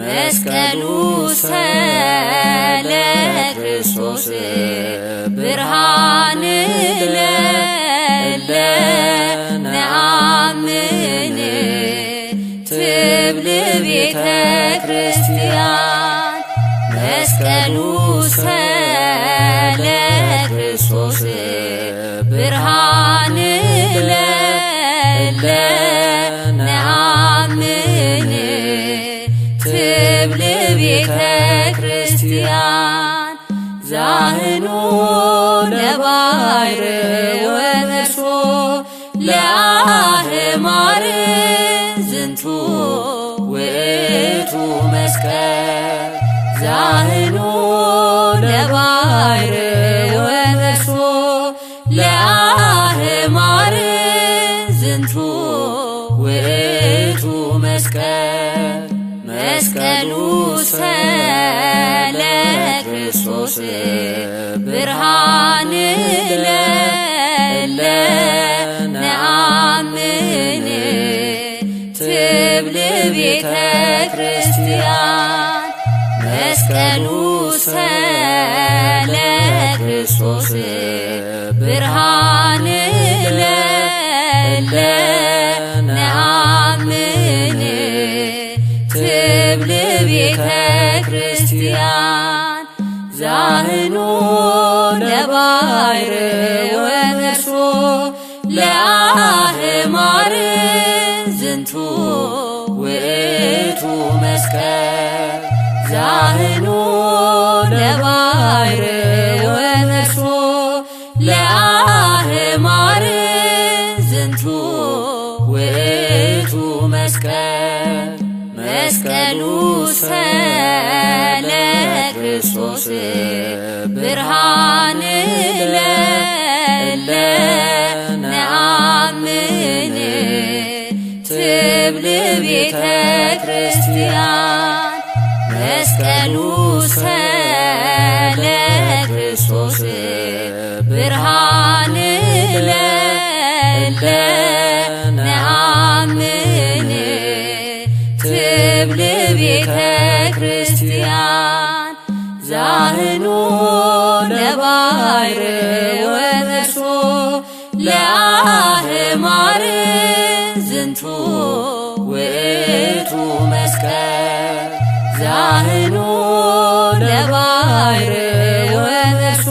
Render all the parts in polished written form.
መስቀሉ ሰለ ክርስቶስ ብርሃን ለለ ነአምን ትብል ቤተ ክርስቲያን መስቀሉ ሰለ ክርስቶስ ብርሃን ለለ ነአምን ትብል ቤተ ክርስቲያን ዛህኑ ለባሕር ወነሶ ለአህማር ዝንቱ ውእቱ መስቀል ዛህኑ ለባሕር ወነሶ ለአህማር ዝንቱ ውእቱ መስቀል መስቀሉ ሰለ ክርስቶስ ብርሃን ለለ ነአምን ትብል ቤተ ክርስቲያን መስቀሉ ሰለ ክርስቶስ ብርሃን ለለ ነአምን ትብል ቤተ ክርስቲያን ዛህኑ ለባሕር ወነሶ ለአህማር ዝንቱ ውእቱ መስቀል ዛህኑ ለባሕር ወነሶ ለአህማር ዝንቱ ውእቱ መስቀል መስቀሉ ሰለ ክርስቶስ ብርሃን ለለ ነአምን ትብል ቤተ ክርስቲያን መስቀሉ ሰለ ክርስቶስ ብርሃን ለለ ነአምን ትብል ቤተ ክርስቲያን ዛህኑ ለባሕር ወነሶ ለአህማር ዝንቱ ውእቱ መስቀል ዛህኑ ለባሕር ወነሶ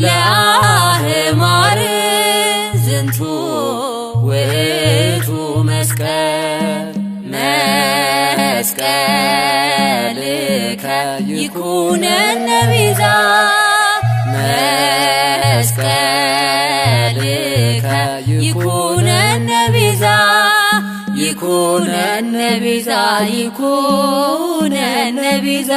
ለአህማር ዝንቱ ውእቱ መስቀል መስቀልከ ይኩነነ ቤዛ መስቀልከ ይኩነነ ቤዛ ይኩነነ ቤዛ ይኩነነ ቤዛ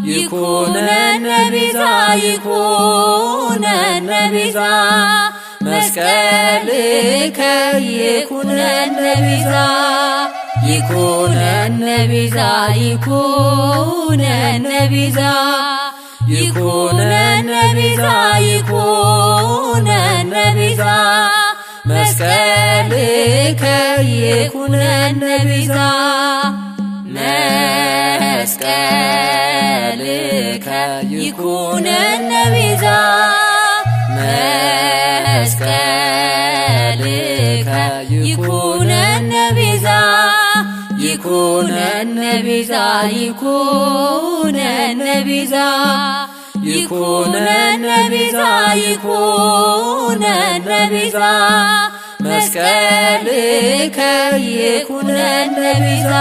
ይኩነነ ቤዛ ይኩነነ ቤዛ መስቀልከ ይኩነነ ቤዛ ይኩነነ ቤዛ ይኩነነ ቤዛ ይኩነነ ቤዛ ይኩነነ ቤዛ መስቀልከ ይኩነነ ቤዛ መስቀልከ ይኩነነ ቤዛ መስቀልከ ይኩነነ ቤዛ ይኩነነ ቤዛ ይኩነነ ቤዛ ይኩነነ ቤዛ ይኩነነ ቤዛ መስቀልከ ይኩነነ ቤዛ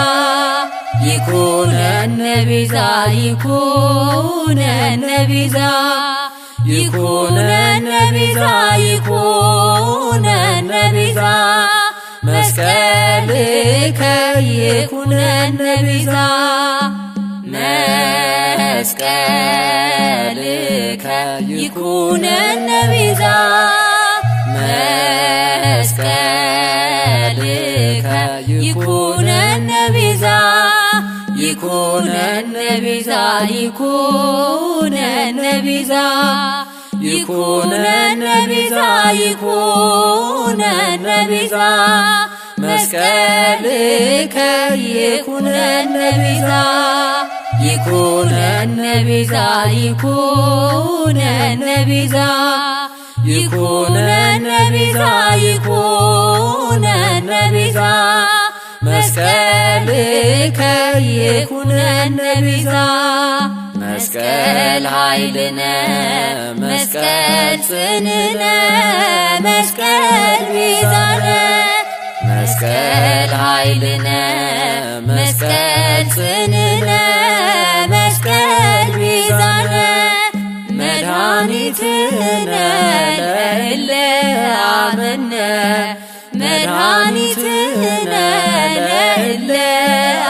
ይኩነነ ቤዛ ይኩነነ ቤዛ ይኩነነ ቤዛ ይኩነነ ቤዛ መስቀልከ ይኩነነ ቤዛ መስቀልከ ይኩነነ ቤዛ መስቀልከ ይኩነነ ቤዛ ይኩነነ ቤዛ ይኩነነ ቤዛ ይኩነነ ቤዛ ይኩነነ ቤዛ መስቀልከ ይኩነነ ቤዛ ይኩነነ ቤዛ ይኩነነ ቤዛ ይኩነነ ቤዛ ይኩነነ ቤዛ መስቀልከ ይኩነነ ቤዛ መስቀል ኃይልነ መስቀል ጽንዕነ መስቀል ቤዛነ መስቀል ኃይልነ መስቀል ጽንዕነ መስቀል ቤዛነ መድኃኒትነ ለእለ አመነ መድኃኒትነ ለእለ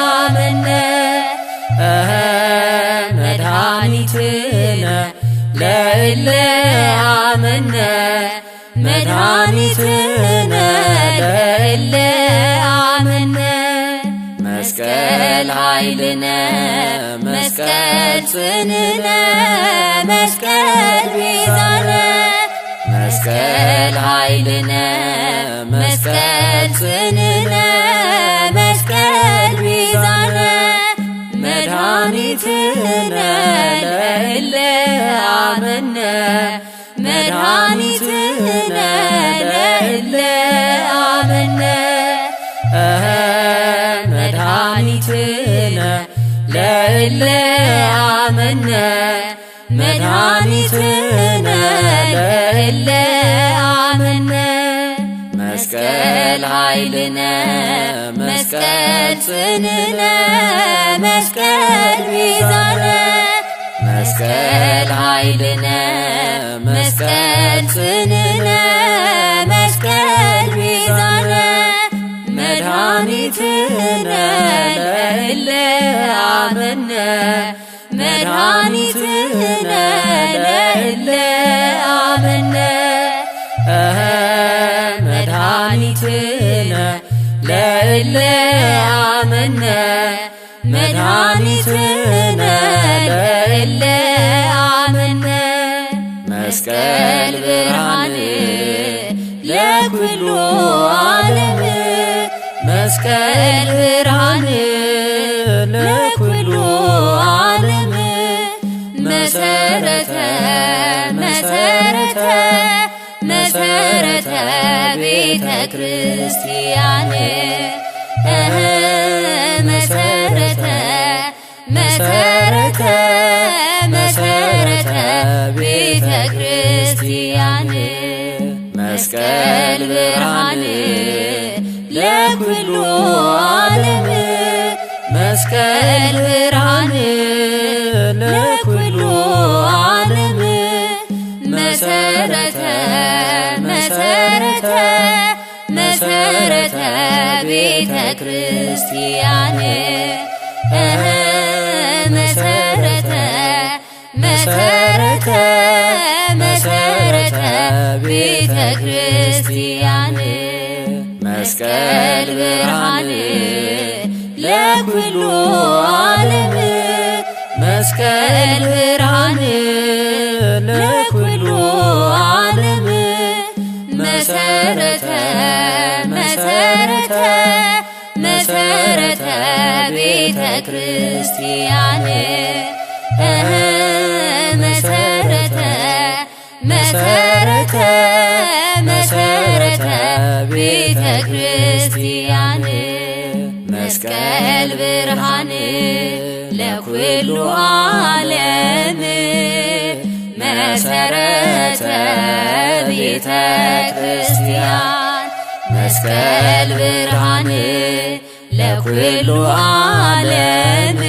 አመነ መድኃኒትነ ለእለ አመነ መድኃኒትነ ለእለ አመነ መስቀል ኃይልነ መስቀል ጽንዕነ መስቀል ቤዛነ መስቀል ኃይልነ መስቀል ጽንዕነ መስቀል ቤዛነ መድኃኒትነ ለእለ አመነ መድኃኒትነ ለእለ አመነ መድኃኒትነ ለእለ አመነ መድኃኒትነ ለእለ አመነ መስቀል ኃይልነ መስቀል ጽንዕነ መስቀል ቤዛነ መስቀል ኃይልነ መስቀል ጽንዕነ መስቀል ቤዛነ መድኃኒትነ ለእለ አመነ መድኃኒትነ ለእለ አመነ መድኃኒትነ ለእለ አመነ መድኃኒትነ ለእለ አመነ መስቀል ብርሃን ለኩሉ ዓለም መስቀል ብርሃን ለኩሉ ዓለም መሰረተ መሰረተ መሰረተ ቤተ ክርስቲያን መሰረተ መሰረተ መሰረተ ቤተ ክርስቲያን መስቀል ብርሃን ለኩሉ ዓለም መስቀል ብርሃን ለኩሉ ዓለም መሰረተ መሰረተ መሰረተ ቤተ ክርስቲያን መሰረተ መሰረተ መሰረተ ቤተ ክርስቲያን መስቀል ብርሃን ለኩሉ ዓለም መስቀል ብርሃን ለኩሉ ዓለም መሰረተ መሰረተ መሰረተ ቤተ ክርስቲያን መሰረተ መሰረተ መሰረተ ቤተ ክርስቲያን መስቀል ብርሃን ለኩሉ ዓለም መሰረተ ቤተ ክርስቲያን መስቀል ብርሃን ለኩሉ ዓለም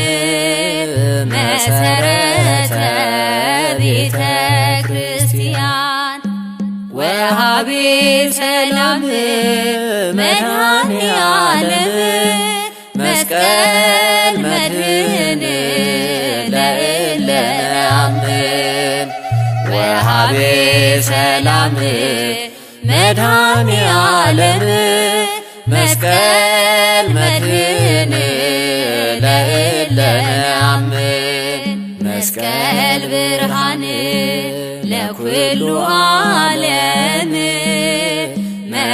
መሰረተ ቤተ ክርስቲያን ወሃቤ ሰላም መድኃኔ ዓለም መስቀል መድህን ለእለ አምን ወሃቤ ሰላም መድኃኔ ዓለም መስቀል መድህን ለእለ አምን መስቀል ብርሃን ለኩሉ ዓለም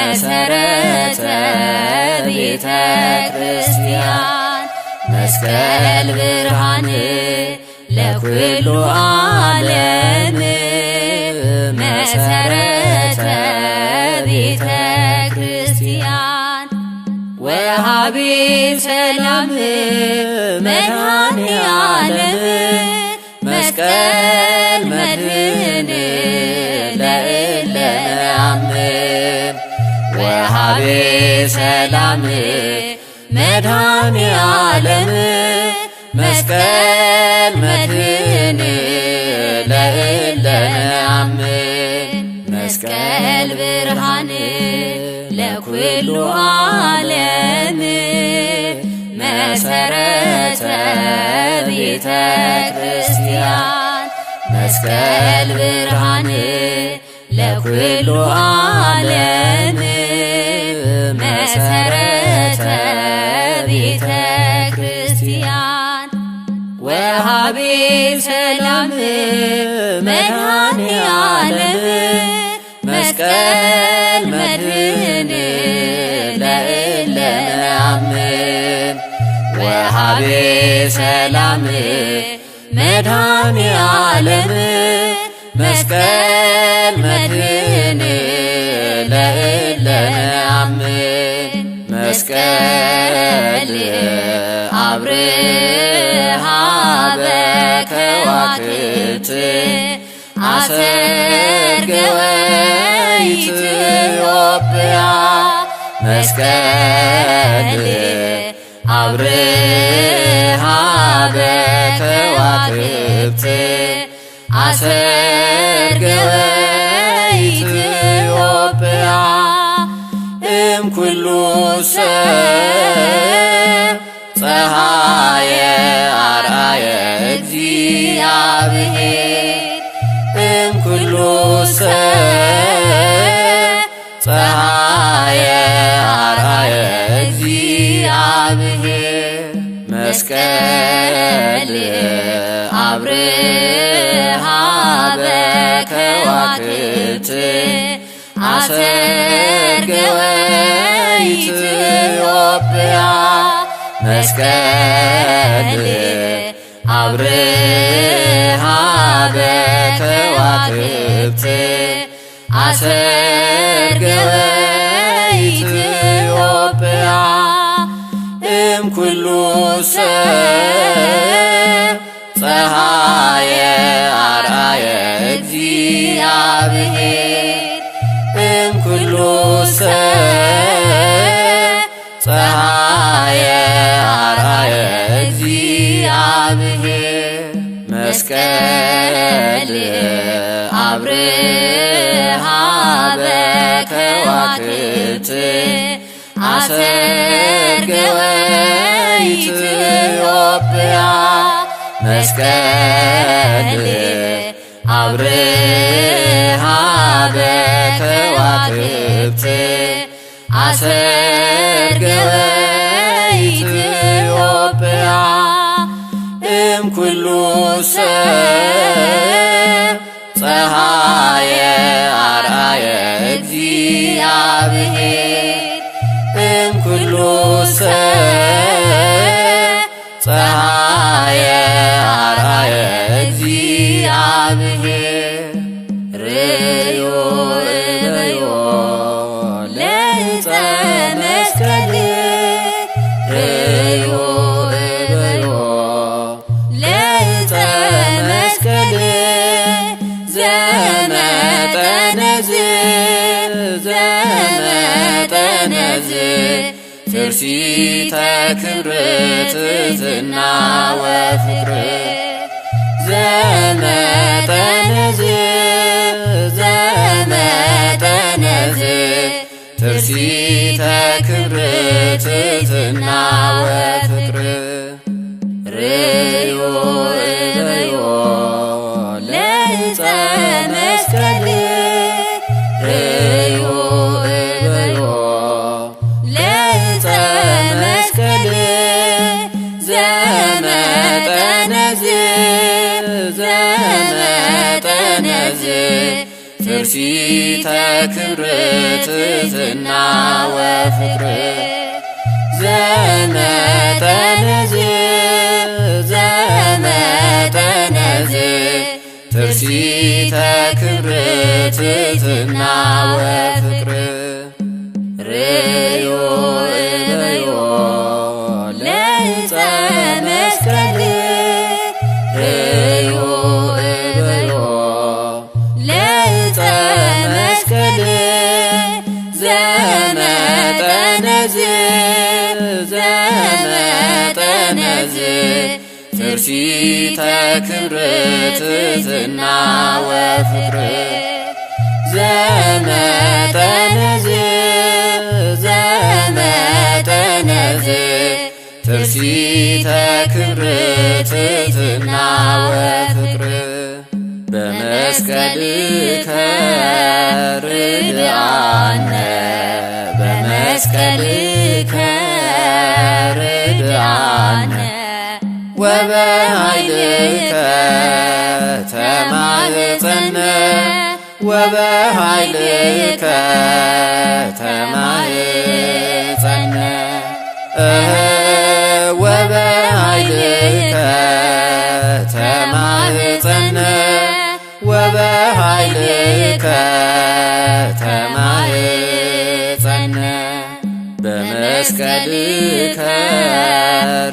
መሰረተ ቤተ ክርስቲያን መስቀል ብርሃን ለኩሉ ዓለም መሰረተ ቤተ ክርስቲያን ወሃቢ ሰላም መድኃኔ ዓለም መስቀል መድህን ለእለ ነአምን ወሃቢ ሰላም መድኃኔ ዓለም መስቀል መድህን ለእለ ነአምን መስቀል ብርሃን ለኩሉ ዓለም መሰረተ ቤተ ክርስቲያን መስቀል ብርሃን ለኩሉ ዓለም መሰረተ ቤተ ክርስቲያን ወሃቢ ሰላም መድኃኔ ዓለም መስቀል መድህን ለእለ ነአምን ወሃቢ ሰላም መድኃኔ ዓለም መስቀል መድህን ለእለ ነአምን መስቀል አብርሃ በከዋክብት አሰርገወ ኢትዮጵያ መስቀል አብርሃ በከዋክብት አሰርገወ ኢትዮጵያ እምኩሉ ሰብ ፀሐየ አርአየ እግዚአብሔር እምኩሉ ሰብ ፀሐየ አርአየ እግዚአብሔር መስቀል አብርሃ በከዋክብት አሰርገወ ኢትዮጵያ መስቀል አብርሃ በከዋክብት አሰርገወ ኢትዮጵያ እምኩሉ ሰብ ፀሐየ አርአየ እግዚአብሔር እምኩሉ ሰብ ፀሐየ አርአየ እግዚአብሔር መስቀል አብርሃ በከዋክብት አሰርገወ ኢትዮጵያ መስቀል አብርሃ በከዋክብት አሰርገወ ኢትዮጵያ እምኩሉ ሰብ ፀሐየ አርአየ እግዚአብሔር እምኩሉ ሰብ ፀሐየ አርአየ እግዚአብሔር ርዮ እበዮ ለዕፀ መስቀል ርዮ እበዮ ለዕፀ መስቀል ዘመጠነዝ ዘመጠነዝ ትርሲተ ክብር ትሕትና ወፍቅር ዘመጠነዝ ዘመጠነዝ ትርሲተ ክብር ትሕትና ወፍቅር ርዮ እበዮ ለዕፀ መስቀል ርዮ እበዮ ለዕፀ መስቀል ዘመጠነዝ ዘመጠነዝ ትርሲተ ክብር ትሕትና ወፍቅር ዘመጠነዝ ትርሲተ ክብር ትሕትና ወፍቅር ርእዮ እበዮ ለዕፀ መስቀል ርእዮ እበዮ ለዕፀ መስቀል ዘመጠነዝ ትርሲተ ክብር ትሕትና ወፍቅር ዘመጠነዝ ትርሲተ ክብር ትሕትና ወፍቅር በመስቀልከ ርድአነ በመስቀልከ ርድአነ ወበኃይልከ ተማኅፀነ ወበኃይልከ ተማኅፀነ ወበኃይልከ ተማኅፀነ ወበኃይልከ ተማኅፀነ በመስቀልከ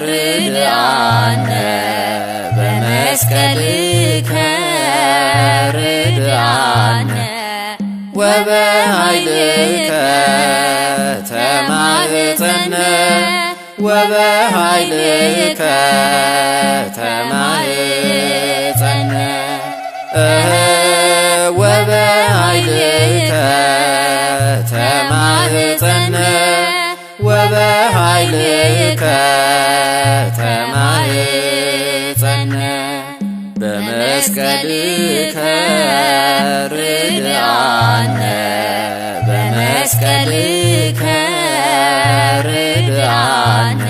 ርድአነ በመስቀልከ ርድአነ ወበኃይልከ ተማኅፀነ ወበኃይልከ ተማኅፀነ ወበኃይልከ ተማኅፀነ ወበኃይልከ ተማኅፀነ በመስቀልከ ርድአነ በመስቀልከ ርድአነ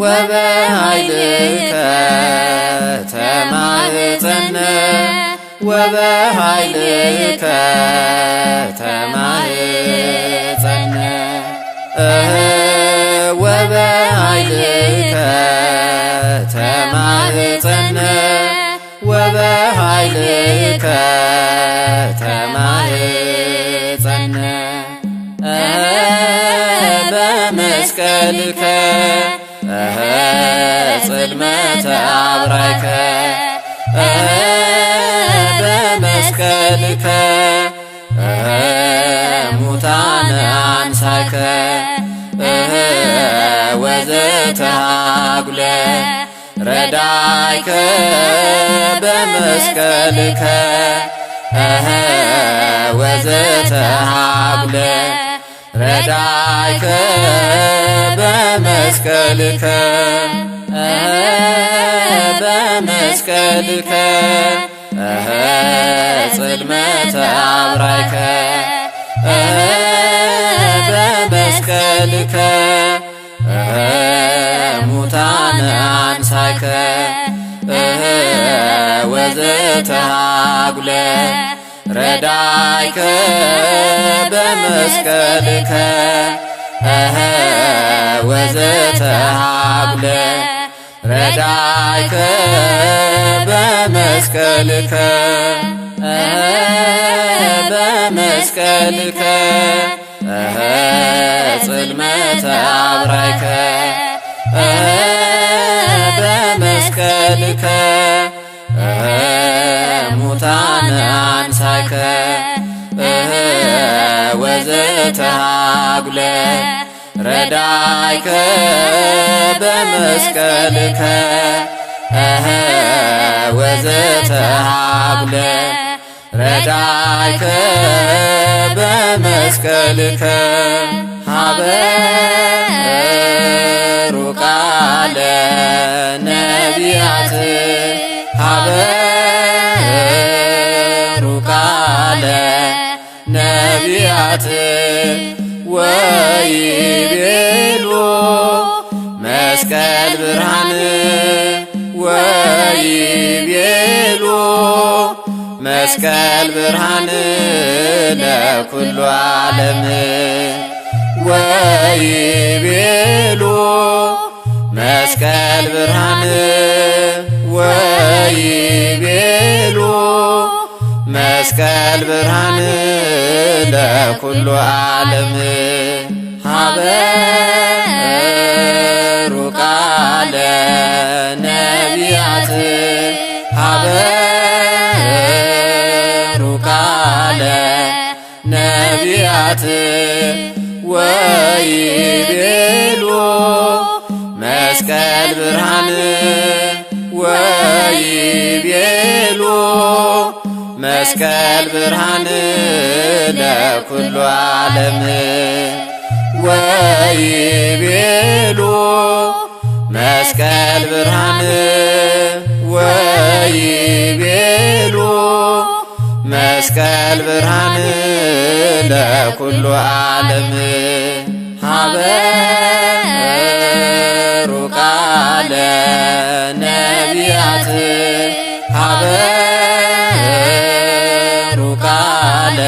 ወበኃይልከ ተማኅፀነ ወበኃይልከ ተማኅፀነ ወበኃይልከ ተማኅፀነ ወበኃይልከ ተማኅፀነ በመስቀልከ ጽልመተ አብራይከ በመስቀልከ ሙታነ አንሳይከ ወዘተሃጉለ ረዳይከ በመስቀልከ ወዘተሃጉለ ረዳይከ በመስቀልከ በመስቀልከ ጽልመተ አብራይከ በመስቀልከ ሙታነ አንሳይከ ወዘተሃጉለ ረዳይከ በመስቀልከ ወዘተሃጉለ ረዳይከ በመስቀልከ በመስቀልከ ጽልመተ አብራይከ በመስቀልከ ሙታነ አንሳይከ ወዘተሃጉለ ረዳይከ በመስቀልከ ወዘተሃጉለ ረዳይከ በመስቀልከ ሀበሩ ቃለ ነቢያት ሀበሩ ቃለ ነቢያት ወይቤሉ መስቀል ብርሃን ወይቤሉ መስቀል ብርሃን ለኩሉ ዓለም ወይቤሉ መስቀል ብርሃን ወይቤሉ መስቀል ብርሃን ለኩሉ ዓለም ሀበሩ ቃለ ነቢያት ሀበሩ ቃለ ነቢያት ወይቤሉ መስቀል ብርሃን ወይቤሉ መስቀል ብርሃን ለኩሉ ዓለም ወይቤሉ መስቀል ብርሃን ወይቤሉ መስቀል ብርሃን ለኩሉ ዓለም ሀበሩ ቃለ ነቢያት ሀበሩ ቃለ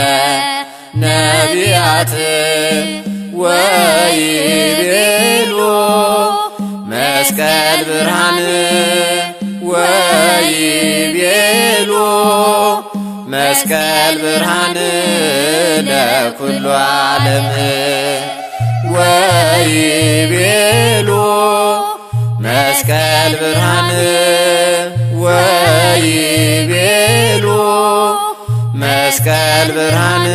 ነቢያት ወይቤሉ መስቀል ብርሃን ወይቤሉ መስቀል ብርሃን ለኩሉ ዓለም ወይቤሉ መስቀል ብርሃን ወይቤሉ መስቀል ብርሃን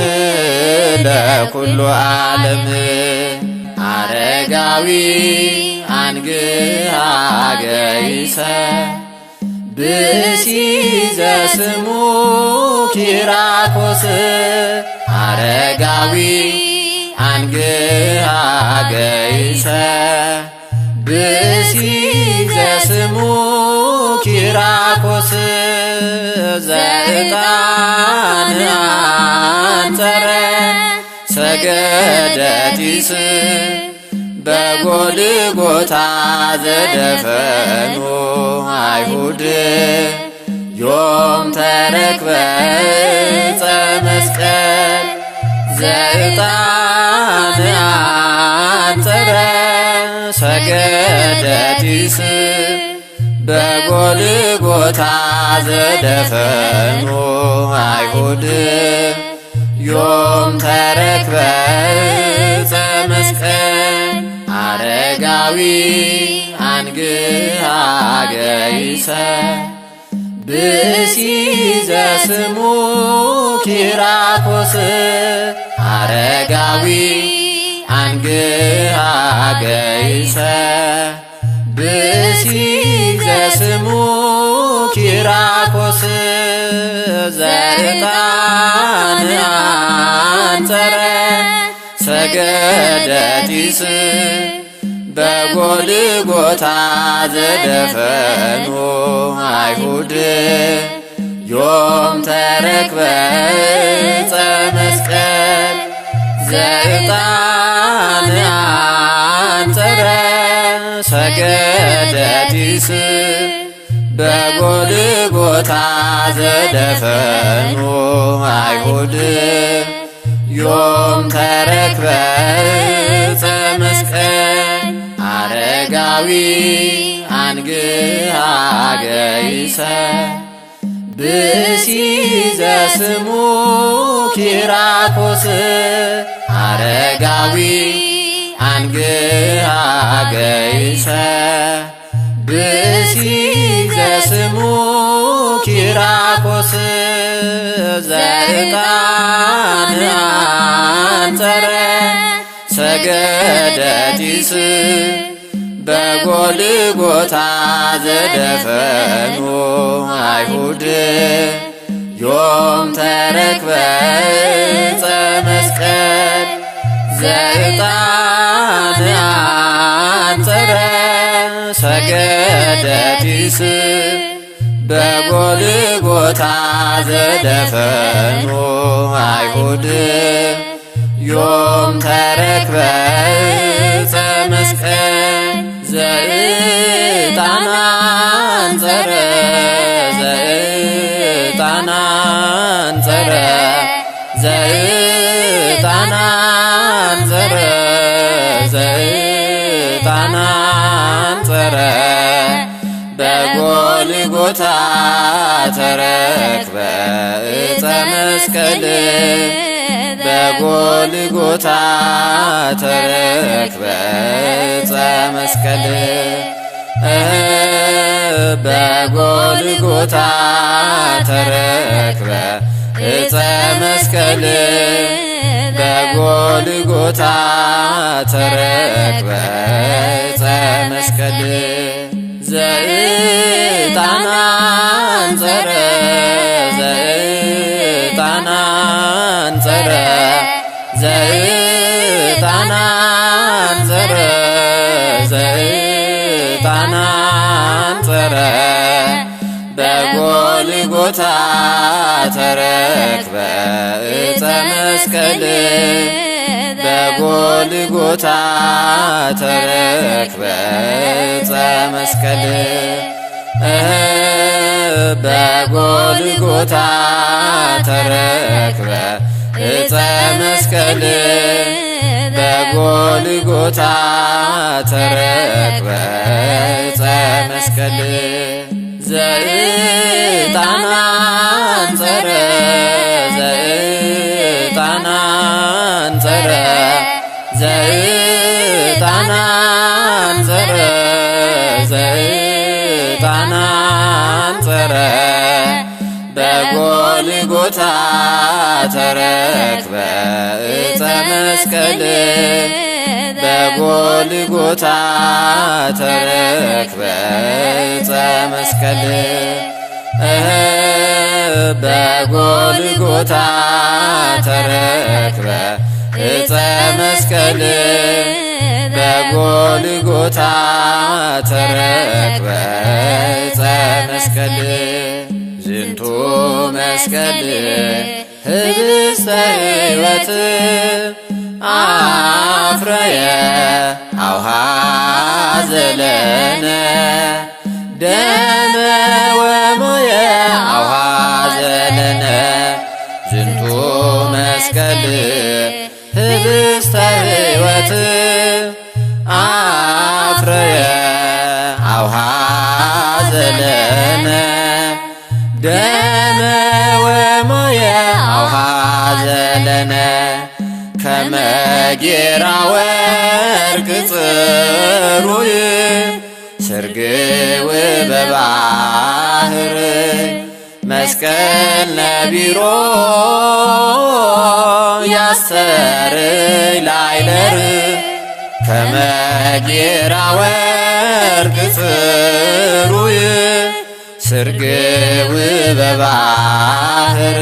ለኩሉ ዓለም አረጋዊ አንግሃ ገይሰ ብእሲ ዘስሙ ኪራኮስ አረጋዊ አንግሃ ገይሰ ብእሲ ዘስሙ ኪራኮስ ዘዕጣን አንጸረ ሰገደቲስ በጎልጎታ ዘደፈኑ አይሁድ ዮም ተረክበ ዕፀ መስቀል ዘዕጣን አንጸረ ሰገደቲስ በጎልጎታ ዘደፈኑ አይሁድ ዮም ተረክበ ዕፀ መስቀል አረጋዊ አንግሃ ገይሰ ብእሲ ዘስሙ ኪራኮስ አረጋዊ አንግሃ ገይሰ ብእሲ ዘስሙ ኪራኮስ ዘዕጣን አንጸረ ሰገደቲስ በጎልጎታ ዘደፈኑ አይሁድ ዮም ተረክበ ዕፀ መስቀል ዘዕጣን አንጸረ ሰገደቲስ በጎልጎታ ዘደፈኑ አይሁድ ዮም ተረክበ ዕፀ መስቀል አረጋዊ አንግሃ ገይሰ ብእሲ ዘስሙ ኪራኮስ አረጋዊ አንግሃ ገይሰ ብእሲ ዘስሙ ኪራኮስ ዘዕጣን አንጸረ ሰገደቲስ በጎልጎታ ዘደፈኑ አይሁድ ዮም ተረክበ ዕፀ መስቀል ዘዕጣን አንጸረ ሰገደቲስ በጎልጎታ ዘደፈኑ አይሁድ ዮም ተረክበ ዕፀ መስቀል ዘዕጣን አንጸረ ዘዕጣን በጎልጎታ ተረክበ ዕፀ መስቀል በጎልጎታ ተረክበ ዕፀ መስቀል በጎልጎታ ተረክበ ዕፀ መስቀል በጎልጎታ ተረክበ ዕፀ መስቀል ዘዕጣን አንጸረ ዘዕጣን አንጸረ ዘዕጣን አንጸረ ዘዕጣን አንጸረ በጎልጎታ ተረክበ ዕፀ መስቀል በጎልጎታ ተረክበ ዕፀ መስቀል በጎልጎታ ተረክበ ዕፀ መስቀል በጎልጎታ ተረክበ ዕፀ መስቀል ዘዕጣን አንጸረ ዘዕጣን አንጸረ ዘዕጣን አንጸረ ዘዕጣን አንጸረ በጎልጎታ ተረክበ ዕፀ መስቀል በጎልጎታ ተረክበ ዕፀ መስቀል በጎልጎታ ተረክበ ዕፀ መስቀል በጎልጎታ ተረክበ ዕፀ መስቀል ዝንቱ መስቀል ህብስተ ሕይወት አፍረየ አውሃ ዘለነ ደመ ወሞየ አውሃ ዘለነ ዝንቱ መስቀል ህብስተ ሕይወት አፍረየ አውሃ ዘለነ ደመ ወሞየ አውሃ ዘለነ ከመ ጌራ ወርቅ ጽሩይ ስርግው በባህር መስቀል ነቢሮ ያስተርይ ላዕለር ከመ ጌራ ወርቅ ጽሩይ ስርግው በባህር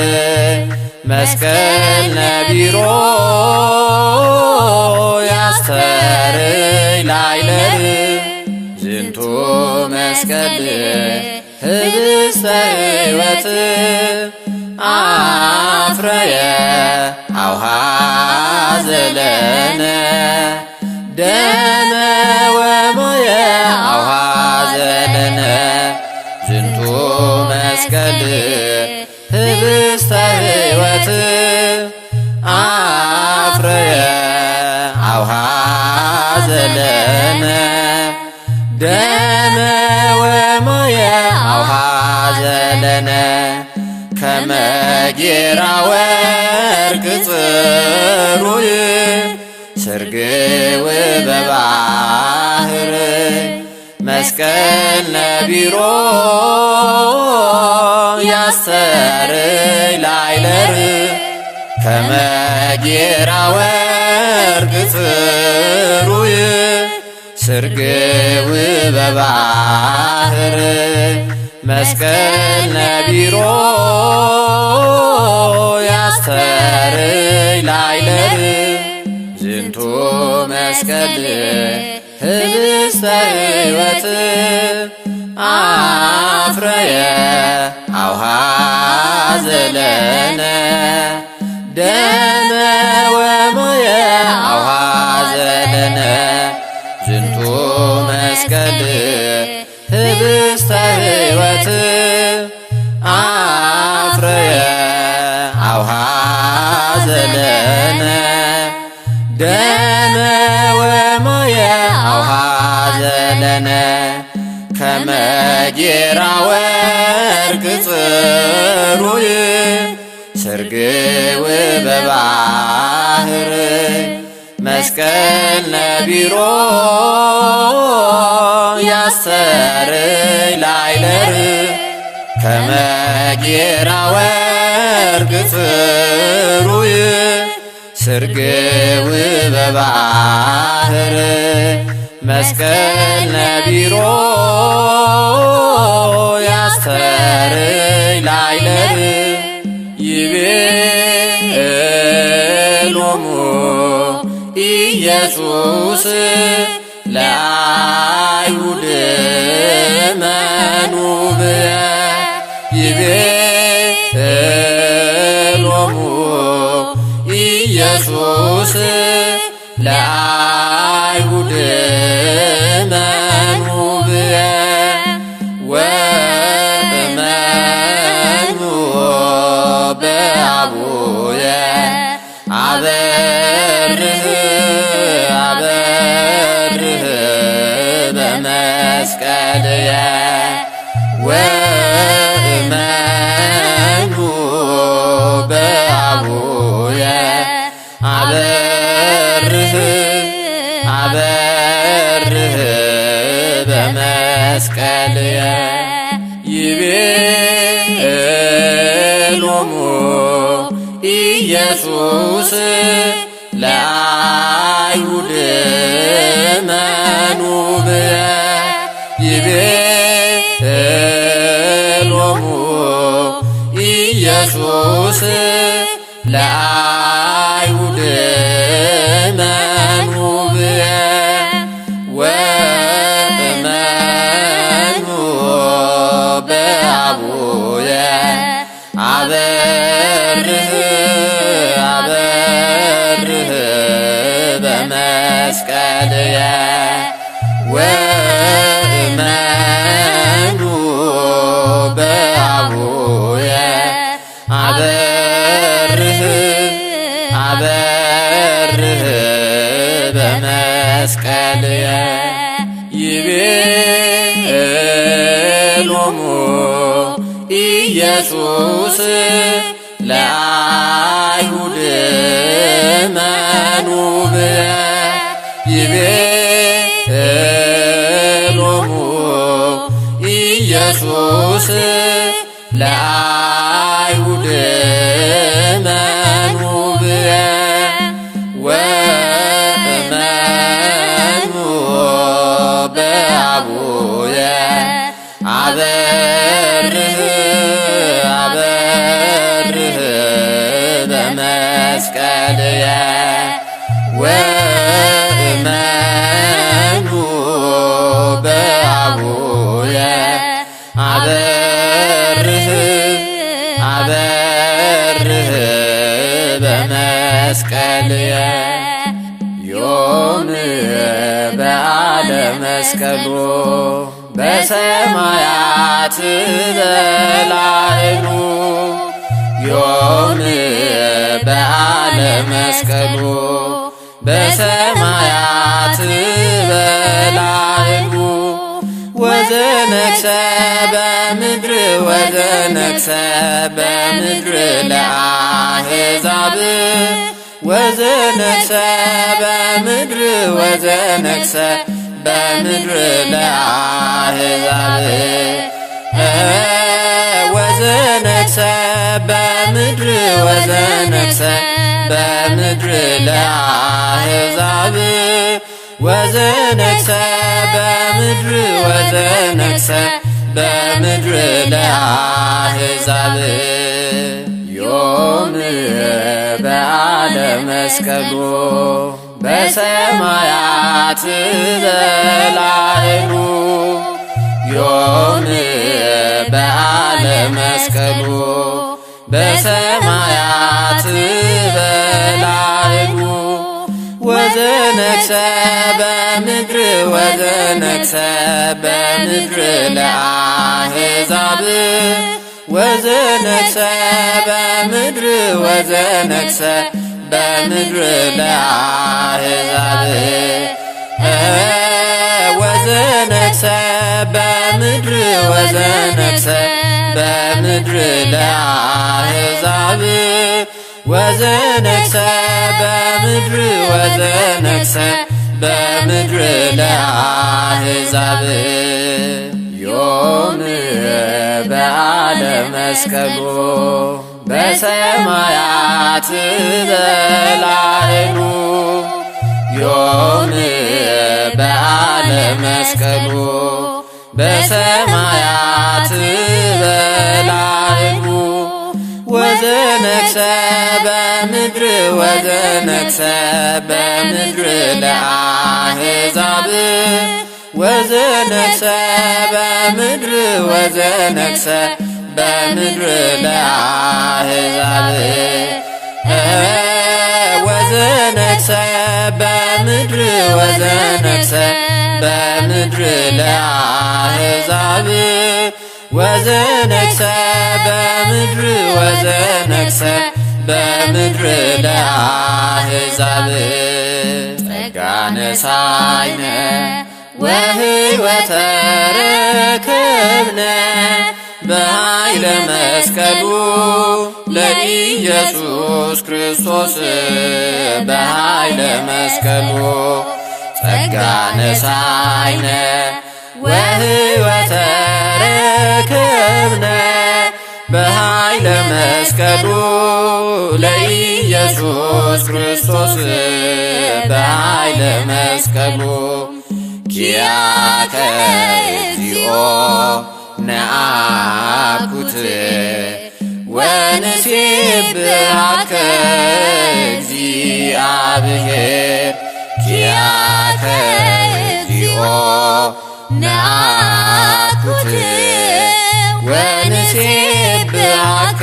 መስቀል ነቢሮ ያስተርይ ላዕለር ዝንቱ መስቀል ህብስተ ሕይወት አፍረየ አውሃ ዘለነ ደመ ወሞየ አውሃ ዘለነ ዝንቱ መስቀል ህብስተ ሕይወት አፍረየ አውሃ ዘለነ ደመ ወሞየ አውሃ ዘለነ ከመ ጌራ ወርቅ ጽሩይ ስርግው በባህር መስቀል ነቢሮ ያስተርይ ላዕለር ከመ ጌራ ወርቅ ጽሩይ ስርግው በባህር መስቀል ነቢሮ ያስተርይ ላዕለር ዝንቱ መስቀል ህብስተ ሕይወት አፍረየ አውሃ ዘለነ ደመ ወሞየ አውሃ ዘለነ ዝንቱ መስቀል ህብስተ ሕይወት አፍረየ አውሃ ዘለነ ደመ ወሞየ አውሃ ዘለነ ከመ ከመጌራ ወርቅ ጽሩይ ስርግው በባህር መስቀል ነቢሮ ያስተርይ ላይለር ከመጌራ ወርቅ ጽሩይ ስርግው በባህር መስቀል ነቢሮ ያስተርይ ላይለር ይቤሎሙ ኢየሱስ ለአይሁድ መኑብየ ይቤሎሙ ኢየሱስ ለአይሁድ መኑብየ ወእመኑ በአቡየ አበርህ አበርህ በመስቀልየ ወእመኑ በአቡየ አበርህ አበርህ በመስቀልየ ይቤሎሙ ኢየሱስ ለአይሁድ መኑብየ ይቤሎሙ ኢየሱስ ለአይሁድ መኑብየ ወእመኑ በአቡየ አበርህ አበርህ በመስቀልየ ወእመኑ በአቡየ አበርህ አበርህ በመስቀልየ ይቤሎሙ ኢየሱስ ለአይሁድ መኑብየ ይቤሎሙ ኢየሱስ ለአይሁድ መኑብየ ወእመኑ በአቡየ አበርህ አበርህ በመስቀልየ ወእመኑ በአቡየ አበርህ አበርህ በመስቀልየ ዮም በዓለ መስቀሉ በሰማያት በላዕሉ ዮም በዓለ መስቀሉ በሰማያት በላዕሉ ወዘነግሠ በምድር ወዘነግሠ በምድር ለአሕዛብ ወዘነግሠ በምድር ወዘነግሠ በምድር ለአሕዛብ ወዘነግሠ በምድር ወዘነግሠ በምድር ለአሕዛብ ወዘነግሠ በምድር ወዘነግሠ በምድር ለአሕዛብ ዮም በዓለ መስቀሉ በሰማያት በላዕሉ ዮም በዓለ መስቀሉ በሰማያት በላዕሉ ወዘነግሠ በምድር ወዘነግሠ በምድር ለአሕዛብ ወዘነግሠ በምድር ወዘነግሠ በምድር ለአሕዛብ ወዘነግሰ በምድር ወዘነግሰ በምድር ለአሕዛብ ወዘነግሰ በምድር ወዘነግሰ በምድር ለአሕዛብ ዮም በዓለ መስቀሉ በሰማያት በላዕሉ ዮም በዓለ መስቀሉ በሰማያት በላዕሉ ወዘነግሰ በምድር ወዘነግሰ በምድር ለአሕዛብ ወዘነግሰ በምድር ወዘነግሰ በምድር ለአሕዛብ ወዘነግሰ በምድር ወዘነግሰ በምድር ለአሕዛብ ወዘነግሰ በምድር ወዘነግሰ በምድር ለአሕዛብ ጸጋ ነሣኢነ ወሕይወተ ረከብነ በኃይለ መስቀሉ ለኢየሱስ ክርስቶስ በኃይለ መስቀሉ ጸጋ ነሣኢነ ወሕይወተ ረከብነ በኃይለ መስቀሉ ለኢየሱስ ክርስቶስ በኃይለ መስቀሉ ኪያከ እግዚኦ ነአኩት ወንሴብሐከ እግዚአብሔር ኪያከ እግዚኦ ነአኩት ወንሴብሐከ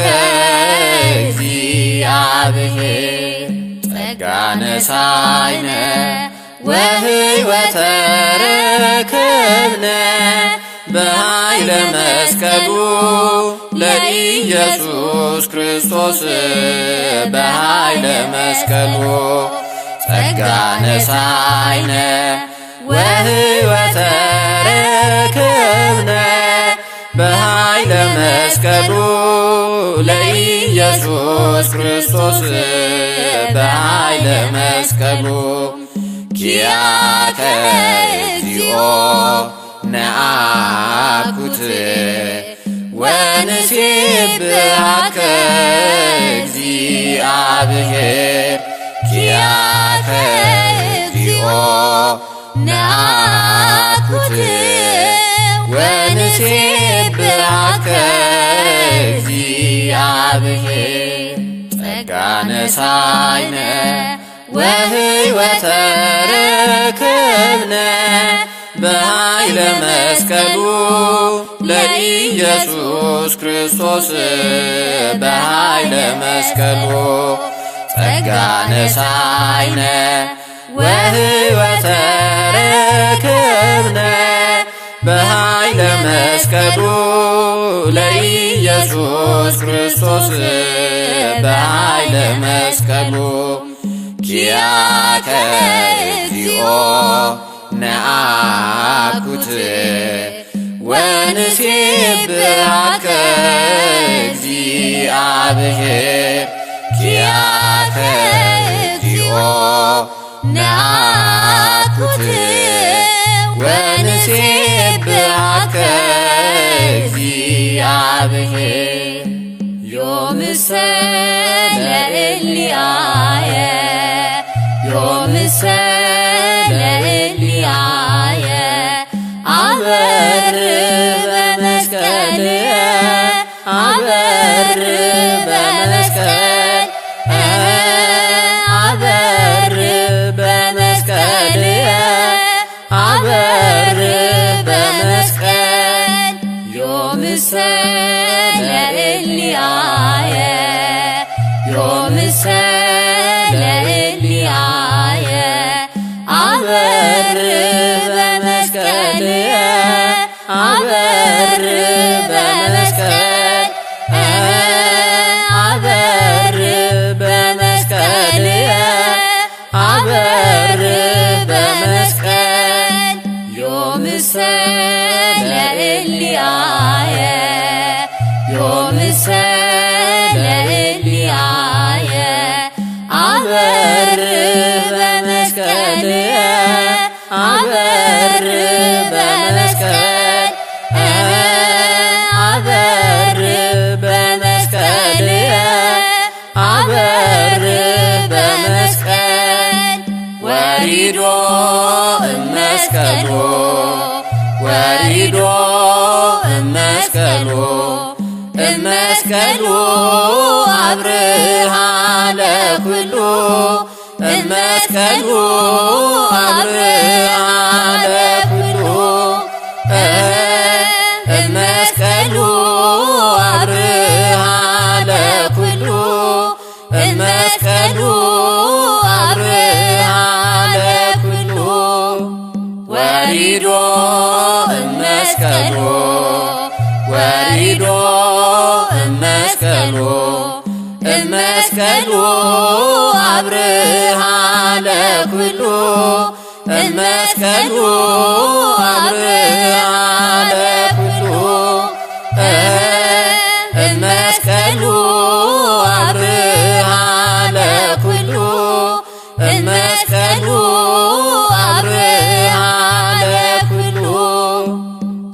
እግዚአብሔር ጸጋ ነሣኢነ ወሕይወተ ረከብነ በኃይለ መስቀሉ ለኢየሱስ ክርስቶስ በኃይለ መስቀሉ ጸጋ ነሣኢነ ወሕይወተ ረከብነ በኃይለ መስቀሉ ለኢየሱስ ክርስቶስ በኃይለ መስቀሉ ኪያከ እግዚኦ ነአኩት ወንሴብሐከ እግዚአብሔር ኪያከ እግዚኦ ነአኩት ወንሴብሐከ እግዚአብሔር ጸጋ ነሣኢነ ወሕይወተ ረከብነ በኃይለ መስቀሉ ለኢየሱስ ክርስቶስ በኃይለ መስቀሉ ጸጋ ነሣኢነ ወሕይወተ ረከብነ በኃይለ መስቀሉ ለኢየሱስ ክርስቶስ በኃይለ መስቀሉ ኪያከ እግዚኦ ነአኩት ወንሴብሐከ እግዚአብሔር ኪያከ እግዚኦ ነአኩት ወንሴብሐከ እግዚአብሔር ዮምሰ ለኤልያየ ዮምሰ ለኤልያየ አበር በመስቀልየ አበር በመስቀል አበር በመስቀልየ አበር በመስቀል ዮምሰ ለኤልያየ ዮምሰ ለኤልያየ አበር በመስቀልየ አበር በመስቀል አበር በመስቀልየ አበር በመስቀል ዮምሰ ለእልያየ አበር በመስቀልየ አበር በመስቀል አበር በመስቀልየ አበር በመስቀል ወሪዶ እመስቀሎ ወሪዶ እመስቀሎ እመስቀሉ አብርሃ ለኩሉ እመስቀሉ አብርሃ ለኩሉ እመስቀሉ አብርሃ ለኩሉ እመስቀሉ አብርሃ ለኩሉ ወሪዶ እመስቀሉ ወሪዶ እመስቀሉ እመስቀሉ አብርሃ ለኩሉ እመስቀሉ አብርሃ ለኩሉ እመስቀሉ አብርሃ ለኩሉ እመስቀሉ አብርሃ ለኩሉ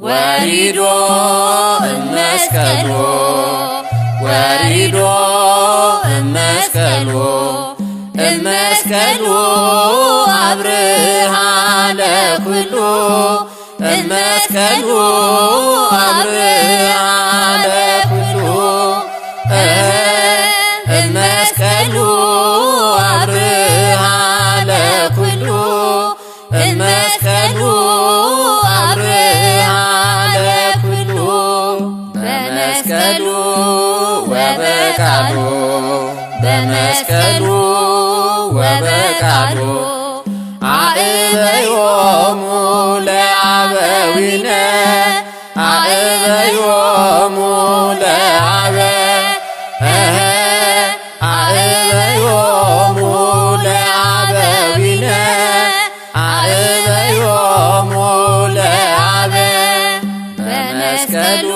ወሪዶ እመስቀሉ ወሪዶ እመስቀሉ እመስቀሉ አብርሃ ለኩሉ እመስቀሉ አብርሃ ለኩሉ እመስቀሉ አብርሃ ለኩሉ እመስቀሉ አብርሃ ለኩሉ በመስቀሉ ወበቃሉ በመስቀሉ ወበቃሉ አእበዮሙ ለአበዊነ አእበዮሙ ለአበ አእበዮሙ ለአበዊነ አእበዮሙ ለአበ በመስቀሉ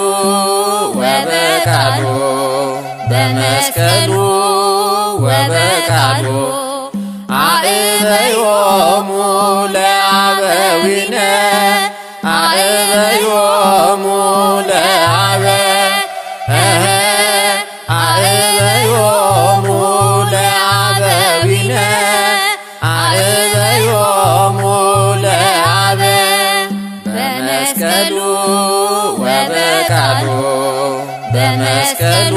ወበቃሉ በመስቀሉ ወበቃሉ አእበዮሙ ለአበዊነ አእበዮሙ ለአበ አእበዮሙ ለአበዊነ አእበዮሙ ለአበ በመስቀሉ ወበቃሉ በመስቀሉ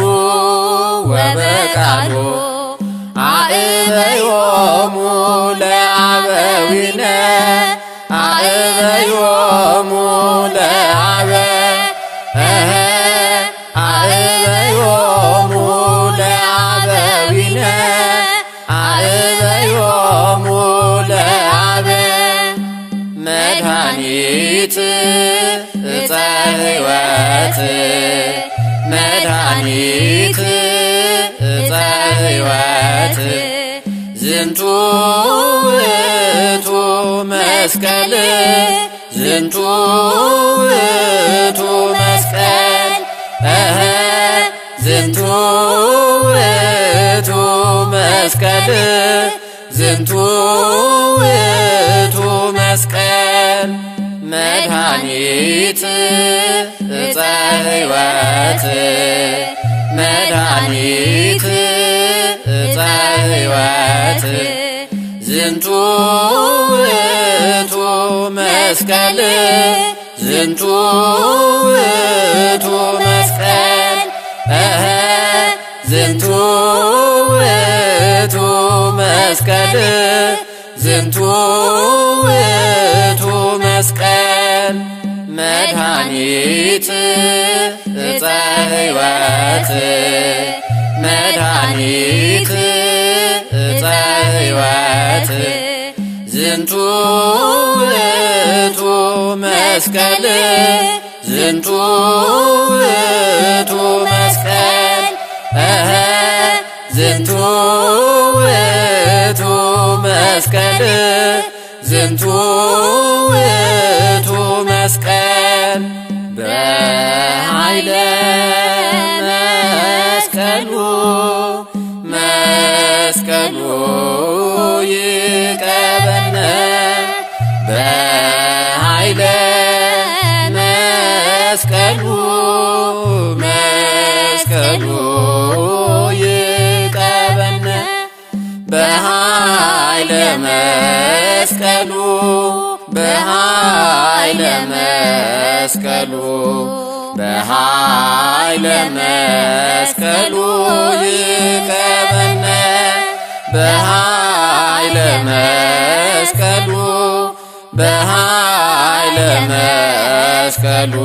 ወበቃሉ አእበዮሙ ለአበዊነ አእበዮሙ ለአበ አእበዮሙ ለአበዊነ አእበዮሙ ለአበ መድኃኒት ዕፀ ሕይወት መድኃኒት ዕፀ ሕይወት ዝንቱ ውእቱ መስቀል ዝንቱ ውእቱ መስቀል ዝንቱ ውእቱ መስቀል ዝንቱ ውእቱ መስቀል መድኃኒት ዕፀ ሕይወት መድኃኒት ዕፀ ሕይወት ዝንቱ ውእቱ መስቀል ዝንቱ ውእቱ መስቀል ዝንቱ ውእቱ መስቀል ዝንቱ ውእቱ መስቀል መድኃኒት ዕፀ ሕይወት መድኃኒት ዕፀ ሕይወት ዝንቱ ውእቱ መስቀል ዝንቱ ውእቱ መስቀል ዝንቱ ውእቱ መስቀል ዝንቱ ውእቱ መስቀል በኃይለ መስቀሉ ይቀበነ በኃይለ መስቀሉ መስቀሉ ይቀበነ በኃይለ መስቀሉ በኃይለ መስቀሉ በኃይለ መስቀሉ ይቀበነ በኃይለ መስቀሉ በኃይለ መስቀሉ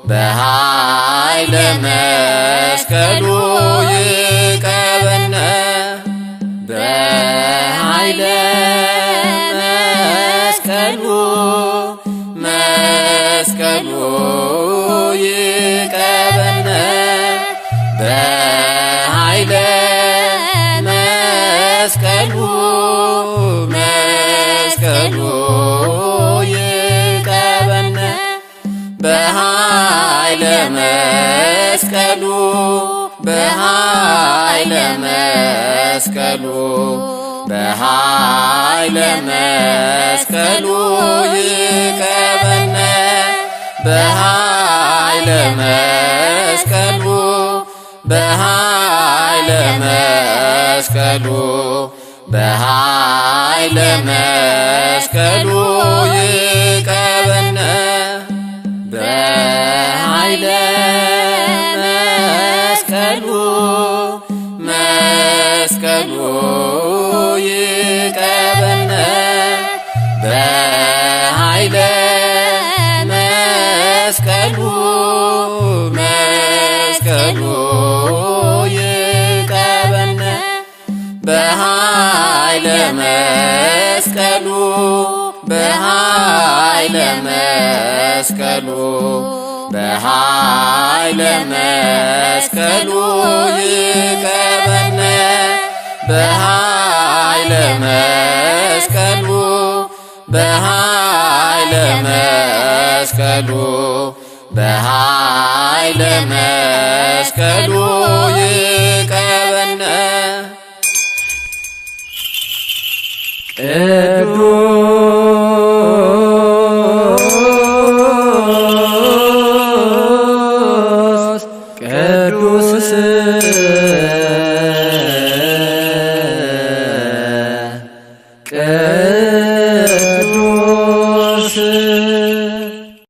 በኃይለ መስቀሉ ይቀበነ በኃይለ መስቀሉ መስቀሉ ይቀበነ በኃይለ መስቀሉ መስቀሉ ይቀበነ በኃይለ መስቀሉ በኃይለ መስቀሉ በኃይለ መስቀሉ ይቀበነ በኃይለ መስቀሉ በኃይለ መስቀሉ በኃይለ መስቀሉ ይቀበነ በኃይለ መስቀሉ መስቀሉ ይቀበነ በኃይለ መስቀሉ መስቀሉ ይቀበነ በኃይለ መስቀሉ በኃይለ መስቀሉ በኃይለ መስቀሉ ይቀበነ በኃይለ መስቀሉ በኃይለ መስቀሉ በኃይለ መስቀሉ ይቀበነ